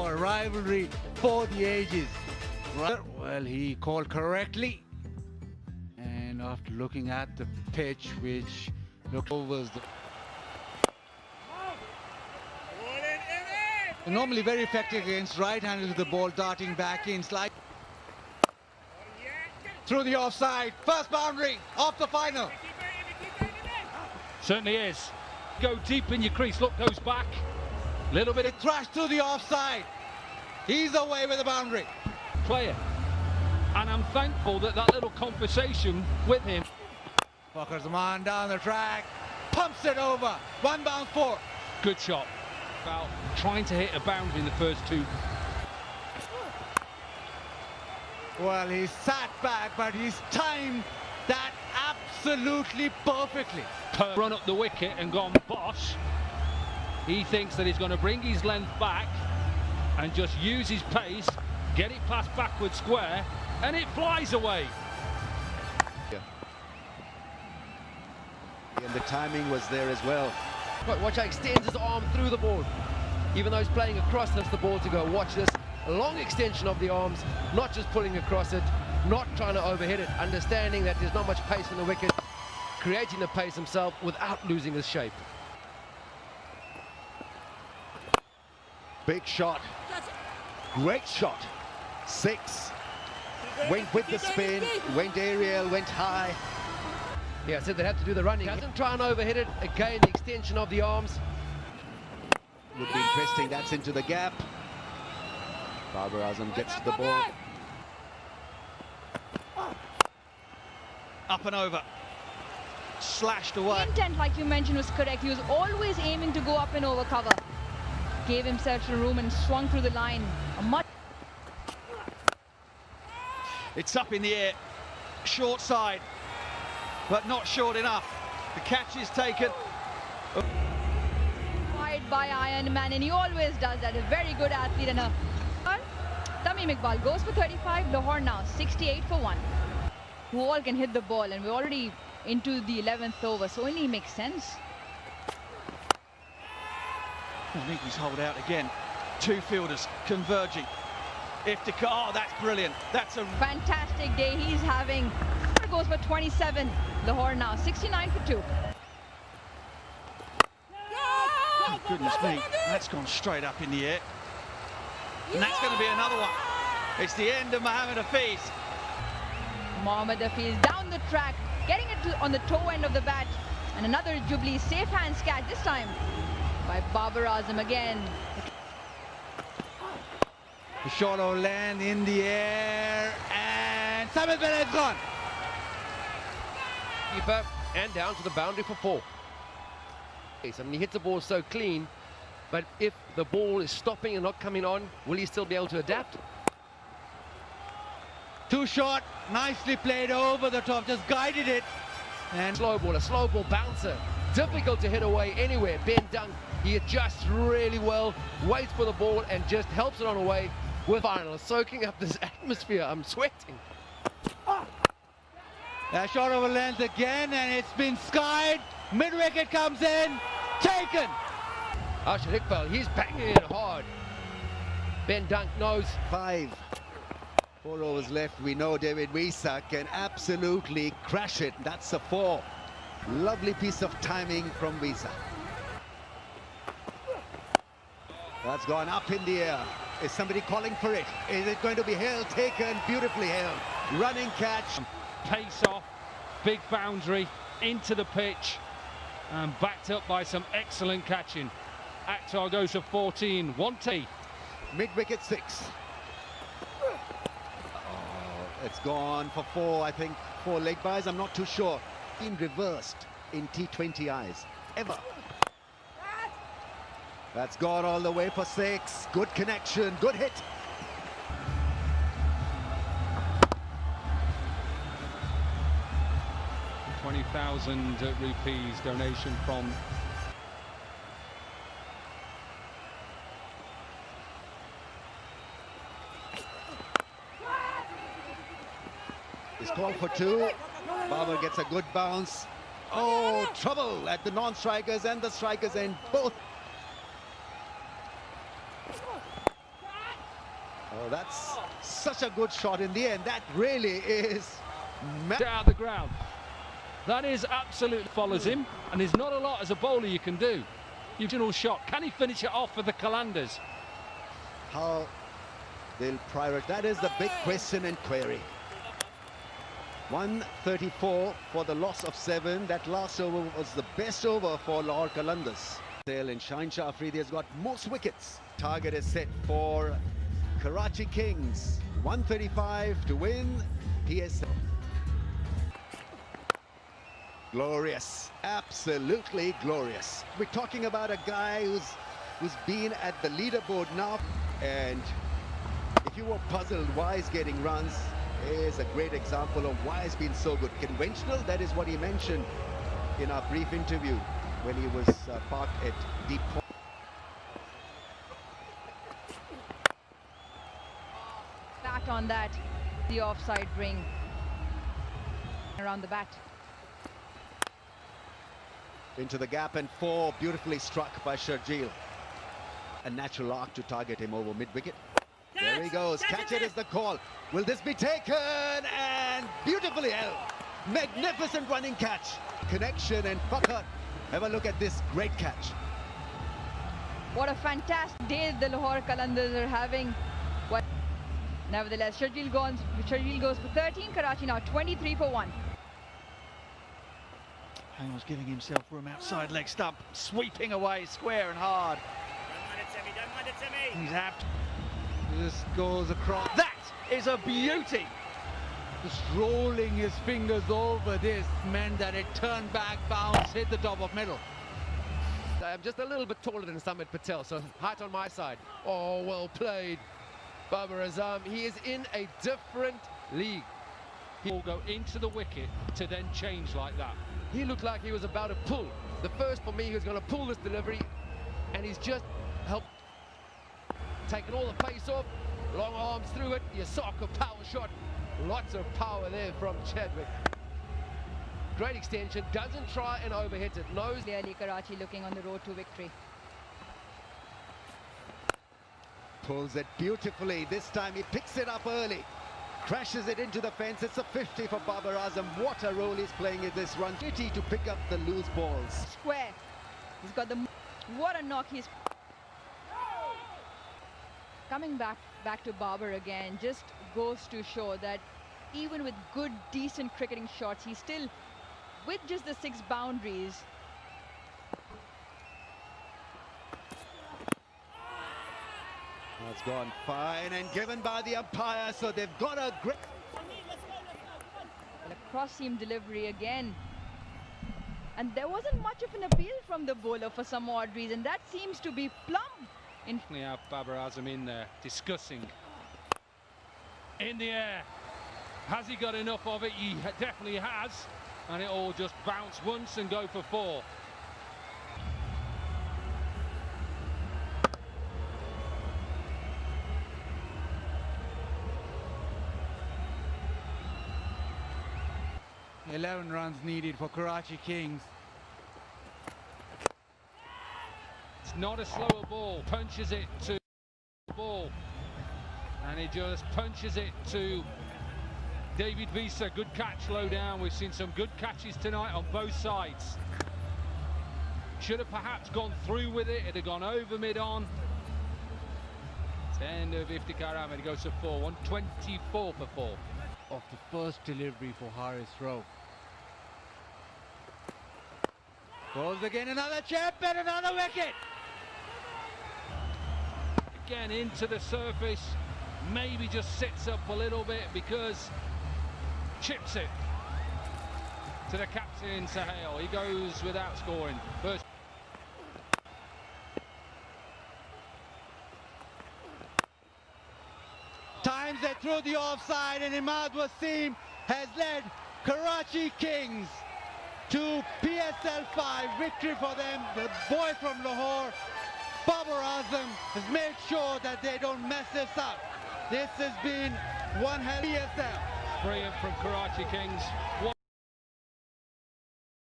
A rivalry for the ages. Well, he called correctly. And after looking at the pitch, which looked over the... Normally very effective against right-handers with the ball darting back in, slide through the offside. First boundary off the final. Certainly is. Go deep in your crease. Look, goes back. Little bit of thrashed through the offside. He's away with the boundary. Player. And I'm thankful that that little conversation with him. Fuckers the man down the track. Pumps it over. One bounce four. Good shot. About trying to hit a boundary in the first two. Well, he sat back, but he's timed that absolutely perfectly. Run up the wicket and gone bosh. He thinks that he's going to bring his length back and just use his pace, get it past backward square, and it flies away. Yeah. And the timing was there as well. Watch how he extends his arm through the ball. Even though he's playing across the ball to go. Watch this. A long extension of the arms, not just pulling across it, not trying to overhit it, understanding that there's not much pace in the wicket, creating the pace himself without losing his shape. Big shot. Great shot. Six. Went with the spin, went aerial, went high. Yeah, I said they have to do the running. Doesn't try and overhit it. Again, the extension of the arms. Would be interesting. That's into the gap. Babar Azam gets to the ball. Up and over. Slashed away. The intent, like you mentioned, was correct. He was always aiming to go up and over cover. Gave himself some room and swung through the line. It's up in the air. Short side, but not short enough. The catch is taken. Fired by Iron Man, and he always does that. A very good athlete and a... Tamim Iqbal goes for 35. Lahore now 68 for 1. Who all can hit the ball, and we're already into the 11th over, so only makes sense. I think he's hold out again. Two fielders converging. Oh, that's brilliant. That's a fantastic day he's having. Goes for 27. Lahore now 69 for 2. Oh, goodness me, that's gone straight up in the air. And that's going to be another one. It's the end of Mohammad Hafiz. Mohammad Hafiz down the track, getting it on the toe end of the bat. And another Jubilee safe hands catch, this time by Babar Azam again. The shot will land in the air, and Samit Bened's gone. Keeper and down to the boundary for 4. I mean, he hits the ball so clean, but if the ball is stopping and not coming on, will he still be able to adapt? Too short, nicely played over the top, just guided it. And a slow ball bouncer, difficult to hit away anywhere. Ben Dunk, he adjusts really well, waits for the ball and just helps it on away with final, soaking up this atmosphere. I'm sweating. That shot over length again, and it's been skied. Mid-wicket comes in, taken. Ashar Iqbal, he's banging it hard. Ben Dunk knows. 5. 4 overs left. We know David Wisa can absolutely crash it. That's a 4. Lovely piece of timing from Wisa. That's gone up in the air. Is somebody calling for it? Is it going to be held? Taken, beautifully held. Running catch. Pace off, big boundary, into the pitch, and backed up by some excellent catching. Akhtar goes for 14, 1T. Mid-wicket 6. Oh, it's gone for 4, I think. 4 leg byes, I'm not too sure. Been reversed in T20 eyes, ever. That's gone all the way for 6. Good connection, good hit. 20,000 rupees donation from... He's called for 2. Babar gets a good bounce. Oh, trouble at the non-strikers and the strikers end both. Oh, that's such a good shot in the end. That really is... Down the ground. That is absolutely follows him, and there's not a lot as a bowler you can do. Original shot. Can he finish it off for the Qalandars? How they'll prioritize. That is the big question and query. 134 for the loss of 7. That last over was the best over for Lahore Qalandars. And Shaheen Shah Afridi has got most wickets. Target is set for Karachi Kings. 135 to win. PSL. Glorious, absolutely glorious. We're talking about a guy who's been at the leaderboard now, and if you were puzzled why he's getting runs, is a great example of why he's been so good. Conventional, that is what he mentioned in our brief interview when he was parked at deep. Bat on that, the offside ring around the bat. Into the gap, and 4 beautifully struck by Sharjeel. A natural arc to target him over mid-wicket. There he goes. Catch it is the call. Will this be taken? And beautifully held. Magnificent running catch. Connection, and Fakhar. Have a look at this great catch. What a fantastic day the Lahore Qalandars are having. Nevertheless, Sharjeel goes for 13. Karachi now 23 for 1. Hangman's giving himself room outside leg stump, sweeping away square and hard. Don't mind it, Timmy. He's apt. This goes across. That is a beauty. Just rolling his fingers over this meant that it turned back, bounce, hit the top of middle. I'm just a little bit taller than Samit Patel, so height on my side. Oh, well played, Babar Azam. He is in a different league. He will go into the wicket to then change like that. He looked like he was about to pull. The first for me, he was going to pull this delivery, and he's just helped taking all the pace off. Long arms through it. Your soccer power shot. Lots of power there from Chadwick. Great extension. Doesn't try and overhit it. Knows. Clearly Karachi looking on the road to victory. Pulls it beautifully. This time he picks it up early. Crashes it into the fence. It's a 50 for Babar Azam. What a role he's playing in this run. Pity to pick up the loose balls. Square. He's got the... What a knock he's... Coming back to Babar again just goes to show that even with good, decent cricketing shots, he's still, with just the 6 boundaries, That's gone fine and given by the umpire, so they've got a great... a cross-seam delivery again. And there wasn't much of an appeal from the bowler for some odd reason. That seems to be plumb. We have Babar Azam in there, discussing. In the air. Has he got enough of it? He definitely has. And it all just bounce once and go for 4. $11 runs needed for Karachi Kings. It's not a slower ball. Punches it to the ball. And he just punches it to David Visa. Good catch low down. We've seen some good catches tonight on both sides. Should have perhaps gone through with it. It'd have gone over mid-on. 10 of Iftikhar Ahmed. He goes to 4. 124 for 4. Of the first delivery for Haris Rowe. Goes again, another chip and another wicket. Again into the surface. Maybe just sits up a little bit because chips it to the captain Sahel. He goes without scoring. First. Times they throw the offside, and Imad Wasim has led Karachi Kings to PSL 5 victory for them. The boy from Lahore, Babar Azam, has made sure that they don't mess this up. This has been one hell of PSL. Brilliant from Karachi Kings.